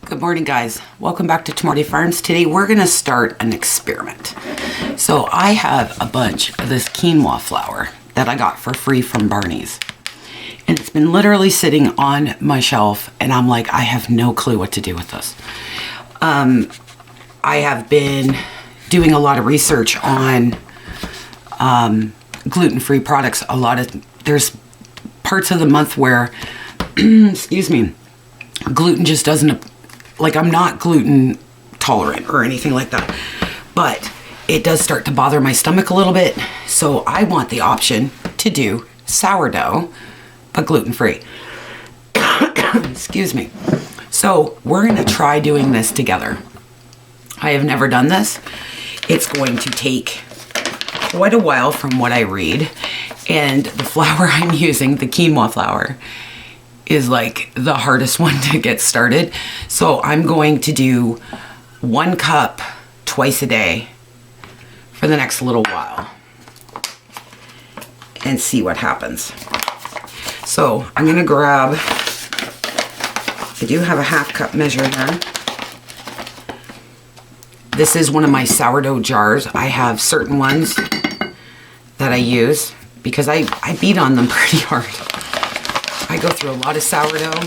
Good morning, guys. Welcome back to Tomardi Farms. Today we're going to start an experiment. So I have a bunch of this quinoa flour that I got for free from Barney's. And it's been literally sitting on my shelf and I'm like, I have no clue what to do with this. I have been doing a lot of research on gluten-free products. There's parts of the month where, excuse me, gluten just doesn't, like I'm not gluten tolerant or anything like that, but it does start to bother my stomach a little bit. So I want the option to do sourdough, but gluten-free. Excuse me. So we're going to try doing this together. I have never done this. It's going to take quite a while from what I read. And the flour I'm using, the quinoa flour, is like the hardest one to get started. So I'm going to do 1 cup twice a day for the next little while and see what happens. So I'm gonna grab, I do have a 1/2 cup measure here. This is one of my sourdough jars. I have certain ones that I use because I beat on them pretty hard. I go through a lot of sourdough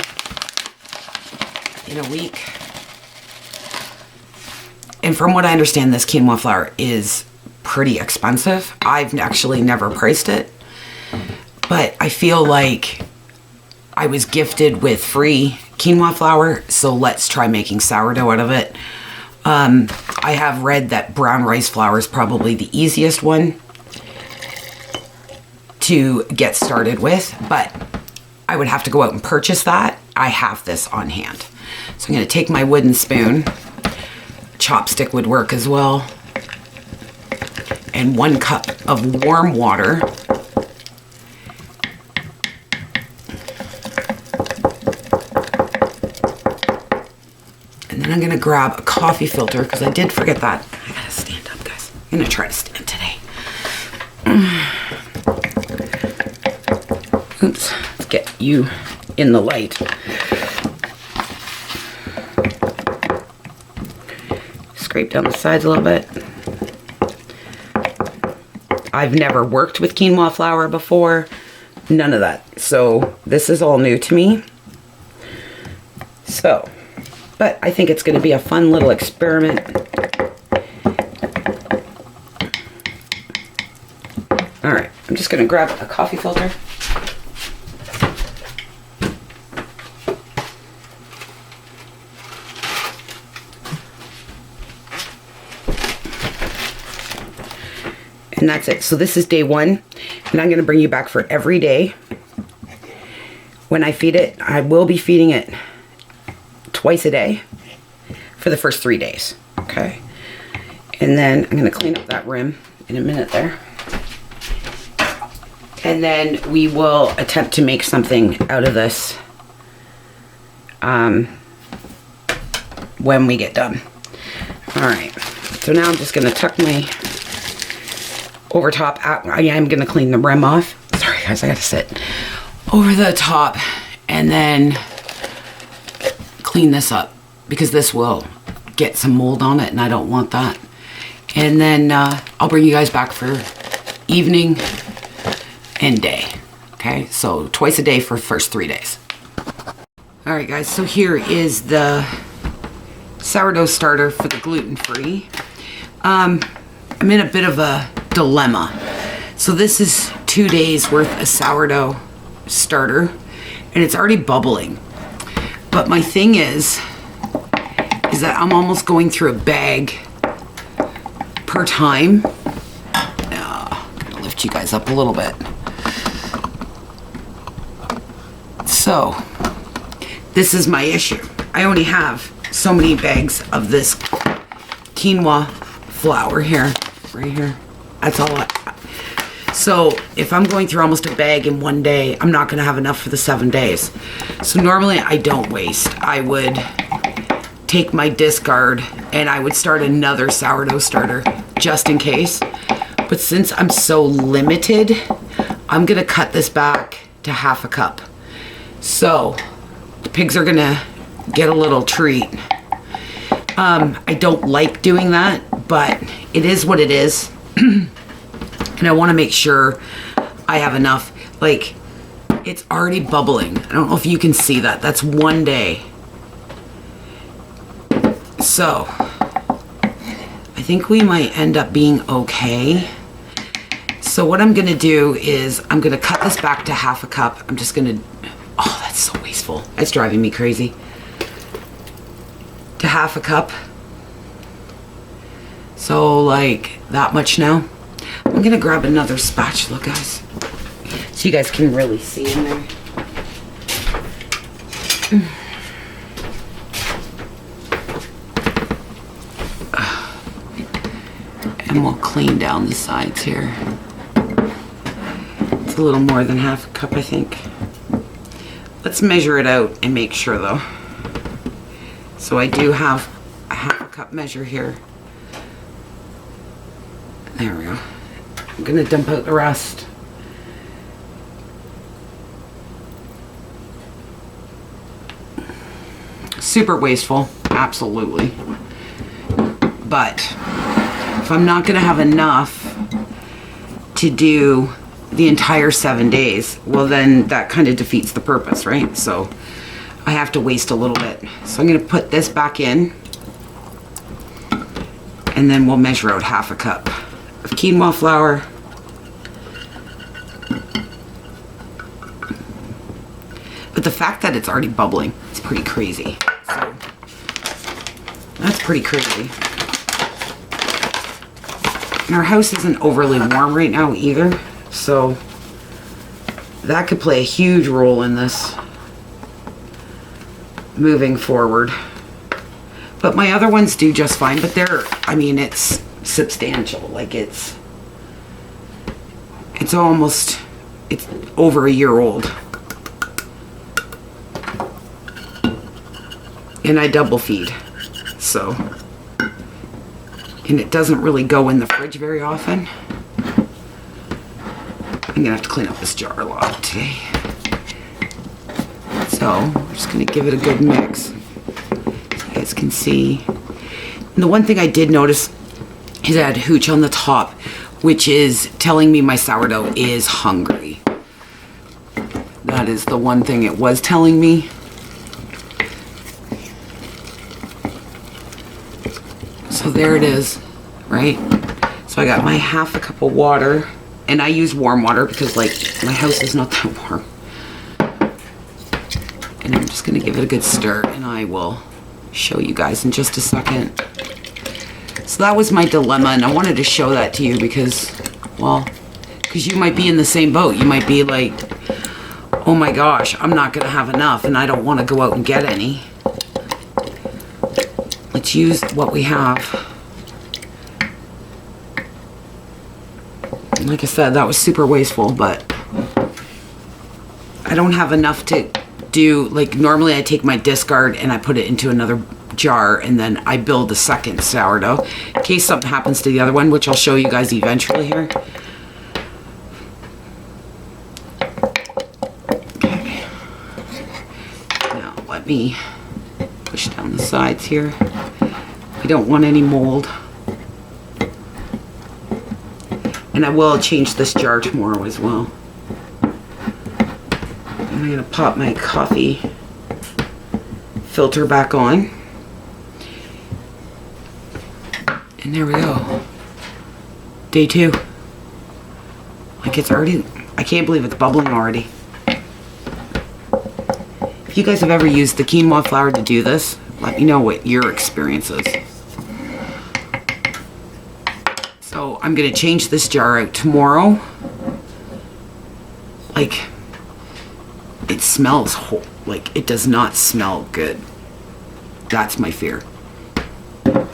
in a week. And from what I understand, this quinoa flour is pretty expensive. I've actually never priced it, but I feel like I was gifted with free quinoa flour, so let's try making sourdough out of it. I have read that brown rice flour is probably the easiest one to get started with, but I would have to go out and purchase that. I have this on hand. So I'm going to take my wooden spoon. Chopstick would work as well. And 1 cup of warm water. And then I'm going to grab a coffee filter because I did forget that. I got to stand up, guys. I'm going to try to stand today. Oops. Get you in the light. Scrape down the sides a little bit. I've never worked with quinoa flour before. None of that. So this is all new to me. So, but I think it's going to be a fun little experiment. All right, I'm just going to grab a coffee filter. And that's it. So this is day 1, and I'm going to bring you back for every day. When I feed it, I will be feeding it twice a day for the first 3 days. Okay. And then I'm going to clean up that rim in a minute there. And then we will attempt to make something out of this when we get done. All right. So now I'm just going to tuck my over top. I am going to clean the rim off. Sorry guys, I got to sit over the top and then clean this up because this will get some mold on it and I don't want that. And then I'll bring you guys back for evening and day. Okay, so twice a day for the first 3 days. All right guys, so here is the sourdough starter for the gluten-free. I'm in a bit of a dilemma. So this is 2 days worth of sourdough starter and it's already bubbling. But my thing is that I'm almost going through a bag per time. I'm gonna lift you guys up a little bit. So this is my issue. I only have so many bags of this quinoa flour here, right here. That's all so if I'm going through almost a bag in 1 day, I'm not going to have enough for the 7 days. So normally I don't waste. I would take my discard and I would start another sourdough starter just in case. But since I'm so limited, I'm going to cut this back to 1/2 cup. So the pigs are going to get a little treat. I don't like doing that, but it is what it is. And I want to make sure I have enough. Like, it's already bubbling. I don't know if you can see that. That's 1 day. So, I think we might end up being okay. So what I'm going to do is I'm going to cut this back to half a cup. I'm just going to... Oh, that's so wasteful. It's driving me crazy. To half a cup. So, like, that much now. I'm going to grab another spatula, guys. So you guys can really see in there. And we'll clean down the sides here. It's a little more than half a cup, I think. Let's measure it out and make sure, though. So I do have a half a cup measure here. There we go. I'm gonna dump out the rest. Super wasteful, absolutely. But if I'm not gonna have enough to do the entire 7 days, well then that kind of defeats the purpose, right? So I have to waste a little bit. So I'm gonna put this back in, and then we'll measure out half a cup of quinoa flour. But the fact that it's already bubbling is pretty crazy. So that's pretty crazy. And our house isn't overly warm right now either, so that could play a huge role in this moving forward. But my other ones do just fine, but they're, I mean, it's substantial. Like it's almost, it's over a year old. And I double feed, so, and it doesn't really go in the fridge very often. I'm gonna have to clean up this jar a lot today. So, we're just gonna give it a good mix, so you guys can see. And the one thing I did notice is I had hooch on the top, which is telling me my sourdough is hungry. That is the one thing it was telling me. So there it is, right? So I got my half a cup of water, and I use warm water because like my house is not that warm. And I'm just gonna give it a good stir, and I will show you guys in just a second. So that was my dilemma, and I wanted to show that to you because, well, because you might be in the same boat. You might be like, oh my gosh, I'm not gonna have enough, and I don't wanna go out and get any. Let's use what we have. Like I said, that was super wasteful, but I don't have enough to do, like normally I take my discard and I put it into another jar and then I build a second sourdough in case something happens to the other one, which I'll show you guys eventually here. Okay. Now let me push down the sides here. I don't want any mold. And I will change this jar tomorrow as well. I'm gonna pop my coffee filter back on. And there we go. Day 2. Like it's already, I can't believe it's bubbling already. If you guys have ever used the quinoa flour to do this, let me know what your experience is. So I'm gonna change this jar out tomorrow. Like, it smells like it does not smell good. That's my fear.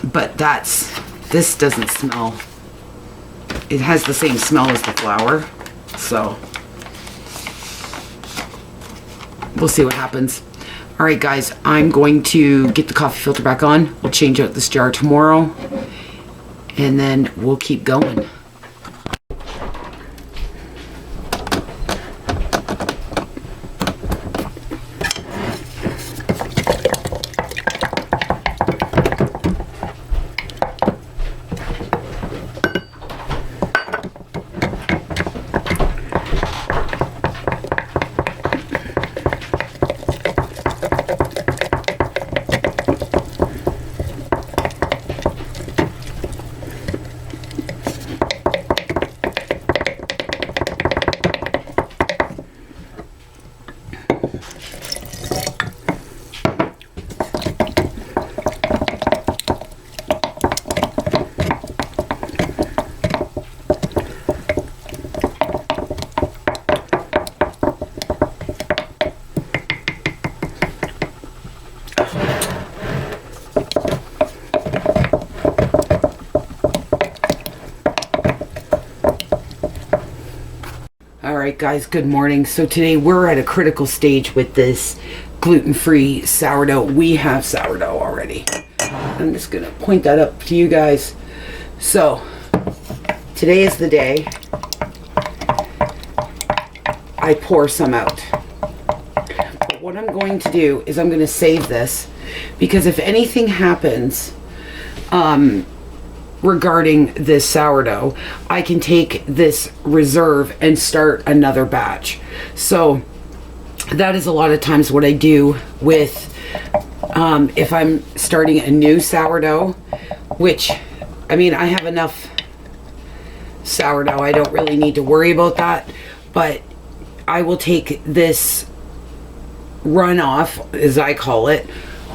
But this doesn't smell. It has the same smell as the flour. So we'll see what happens. All right, guys, I'm going to get the coffee filter back on. We'll change out this jar tomorrow, and then we'll keep going. Alright guys, good morning. So today we're at a critical stage with this gluten-free sourdough. We have sourdough already. I'm just gonna point that up to you guys. So today is the day I pour some out. But what I'm going to do is I'm going to save this, because if anything happens regarding this sourdough, I can take this reserve and start another batch. So that is a lot of times what I do with if I'm starting a new sourdough, which, I mean, I have enough sourdough, I don't really need to worry about that, but I will take this runoff, as I call it,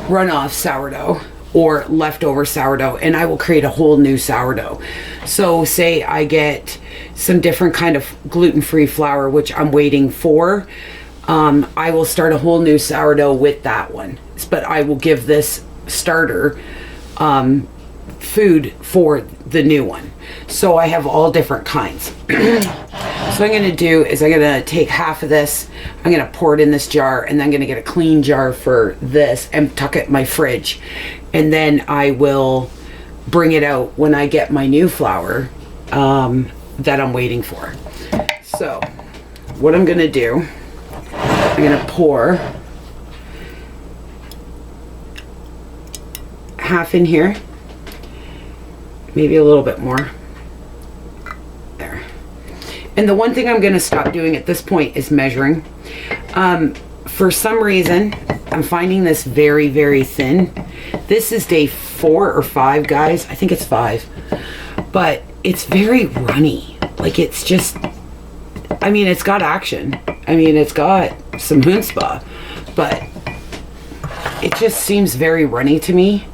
runoff sourdough or leftover sourdough, and I will create a whole new sourdough. So say I get some different kind of gluten-free flour, which I'm waiting for, I will start a whole new sourdough with that one, but I will give this starter food for the new one. So I have all different kinds. So what I'm going to do is I'm going to take half of this, I'm going to pour it in this jar, and then I'm going to get a clean jar for this and tuck it in my fridge. And then I will bring it out when I get my new flour that I'm waiting for. So what I'm going to do, I'm going to pour half in here, maybe a little bit more. There. And the one thing I'm going to stop doing at this point is measuring. For some reason, I'm finding this very, very thin. This is day 4 or 5, guys. I think it's 5. But it's very runny. Like, it's just, I mean, it's got action. I mean, it's got some chutzpah. But it just seems very runny to me.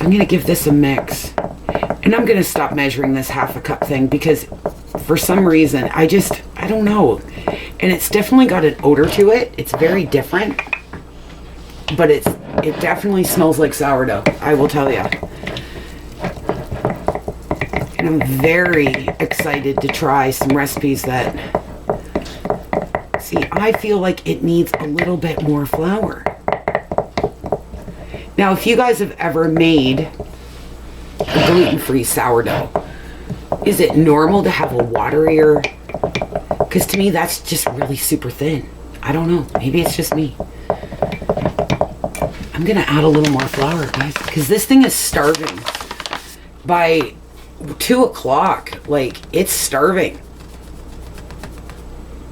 I'm going to give this a mix, and I'm going to stop measuring this half a cup thing, because for some reason I don't know, and it's definitely got an odor to it. It's very different, but it definitely smells like sourdough, I will tell you. And I'm very excited to try some recipes that, see, I feel like it needs a little bit more flour. Now, if you guys have ever made a gluten-free sourdough, is it normal to have a waterier? Because to me, that's just really super thin. I don't know. Maybe it's just me. I'm going to add a little more flour, guys, because this thing is starving. By 2 o'clock, like, it's starving.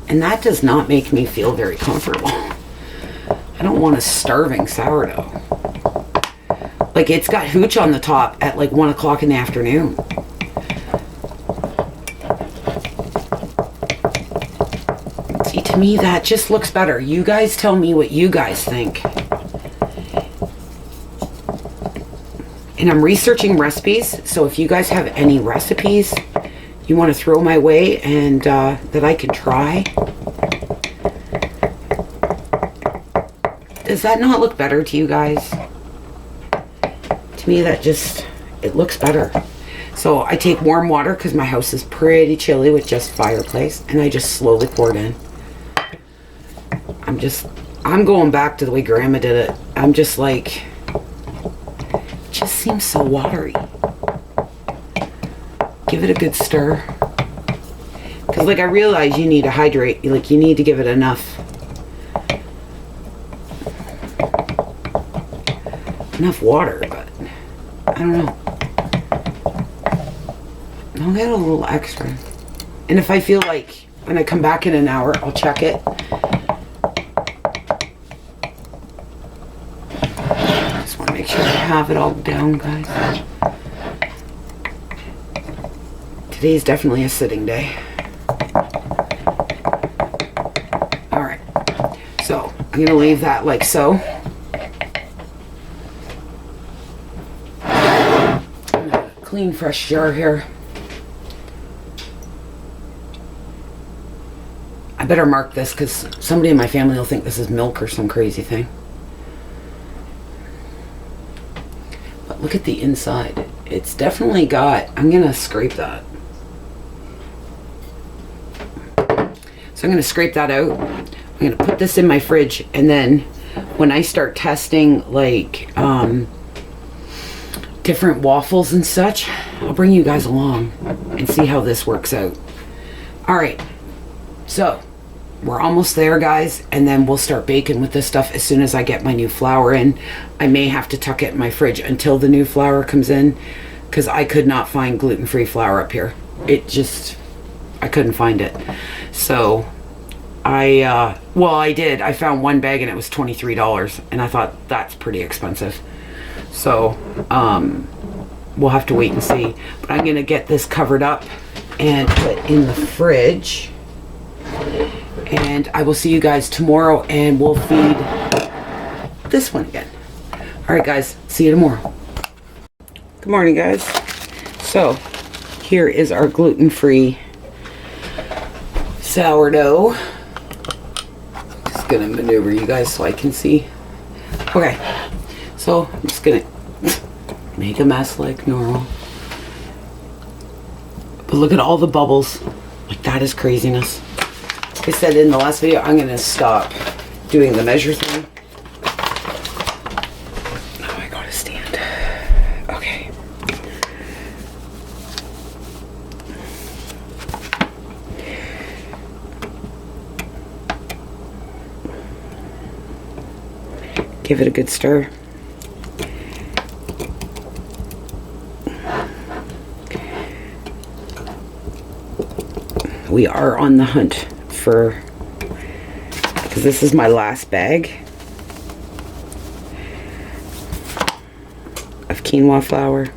And that does not make me feel very comfortable. I don't want a starving sourdough. Like, it's got hooch on the top at like 1 o'clock in the afternoon. See, to me, that just looks better. You guys tell me what you guys think. And I'm researching recipes, so if you guys have any recipes you want to throw my way and that I can try. Does that not look better to you guys? To me, that just, it looks better. So I take warm water, because my house is pretty chilly with just fireplace, and I just slowly pour it in. I'm going back to the way Grandma did it. I'm just like, it just seems so watery. Give it a good stir. Because, like, I realize you need to hydrate. Like, you need to give it enough water, but I don't know. I'll get a little extra. And if I feel like when I come back in an hour, I'll check it. Just want to make sure I have it all down, guys. Today's definitely a sitting day. Alright. So, I'm going to leave that like so. Clean, fresh jar here. I better mark this, because somebody in my family will think this is milk or some crazy thing. But look at the inside. it's definitely got, I'm gonna scrape that. So I'm gonna scrape that out. I'm gonna put this in my fridge, and then when I start testing like different waffles and such, I'll bring you guys along and see how this works out. All right, so we're almost there, guys, and then we'll start baking with this stuff as soon as I get my new flour in. I may have to tuck it in my fridge until the new flour comes in, because I could not find gluten-free flour up here. It just, I couldn't find it. So well, I did. I found one bag and it was $23, and I thought that's pretty expensive. So we'll have to wait and see. But I'm gonna get this covered up and put in the fridge, and I will see you guys tomorrow, and we'll feed this one again. All right, guys, see you tomorrow. Good morning, guys. So here is our gluten-free sourdough. Just gonna maneuver you guys so I can see. Okay, so I'm just gonna make a mess like normal. But look at all the bubbles. Like, that is craziness. Like I said in the last video, I'm gonna stop doing the measure thing. Oh, I gotta stand. Okay. Give it a good stir. We are on the hunt for, because this is my last bag of quinoa flour.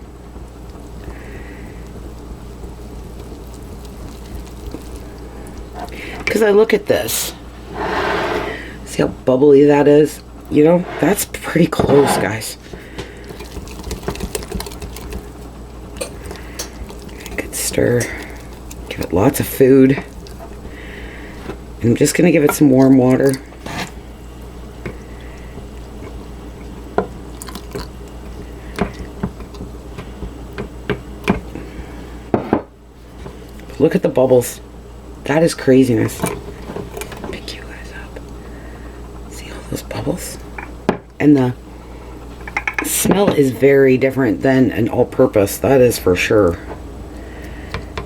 Because I look at this, see how bubbly that is? You know, that's pretty close, guys. Good stir. Give it lots of food. I'm just going to give it some warm water. Look at the bubbles. That is craziness. Pick you guys up. See all those bubbles? And the smell is very different than an all-purpose. That is for sure.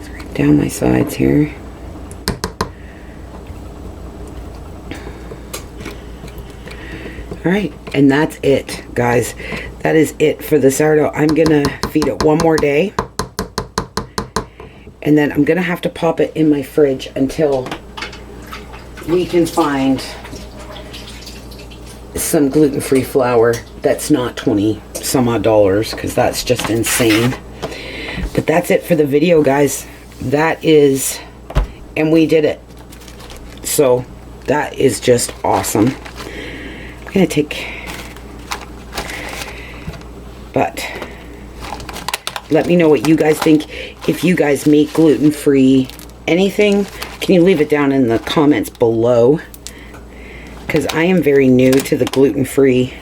Scrape down my sides here. Alright, and that's it, guys. That is it for the sourdough. I'm gonna feed it one more day, and then I'm gonna have to pop it in my fridge until we can find some gluten-free flour that's not 20 some odd dollars, because that's just insane. But that's it for the video, guys. That is, and we did it. So that is just awesome. I'm gonna take, but let me know what you guys think. If you guys make gluten-free anything, can you leave it down in the comments below? Because I am very new to the gluten-free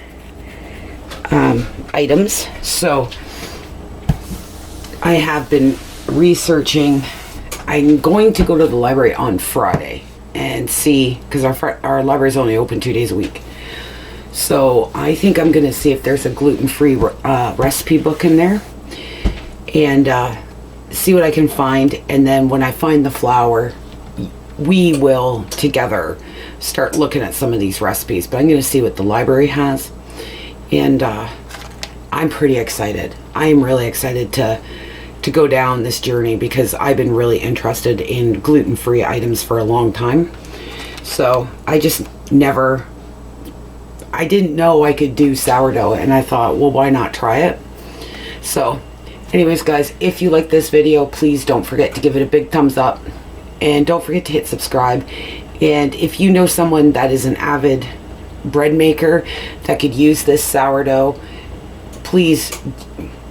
items. So I have been researching. I'm going to go to the library on Friday and see, because our library is only open 2 days a week. So I think I'm going to see if there's a gluten-free recipe book in there, and see what I can find. And then when I find the flour, we will together start looking at some of these recipes. But I'm going to see what the library has, and I'm pretty excited. I am really excited to go down this journey, because I've been really interested in gluten-free items for a long time. So I just never, I didn't know I could do sourdough, and I thought, well, why not try it? So anyways, guys, if you like this video, please don't forget to give it a big thumbs up, and don't forget to hit subscribe. And if you know someone that is an avid bread maker that could use this sourdough, please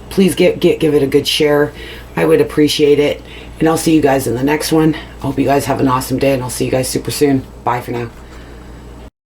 give it a good share. I would appreciate it. And I'll see you guys in the next one. I hope you guys have an awesome day, and I'll see you guys super soon. Bye for now.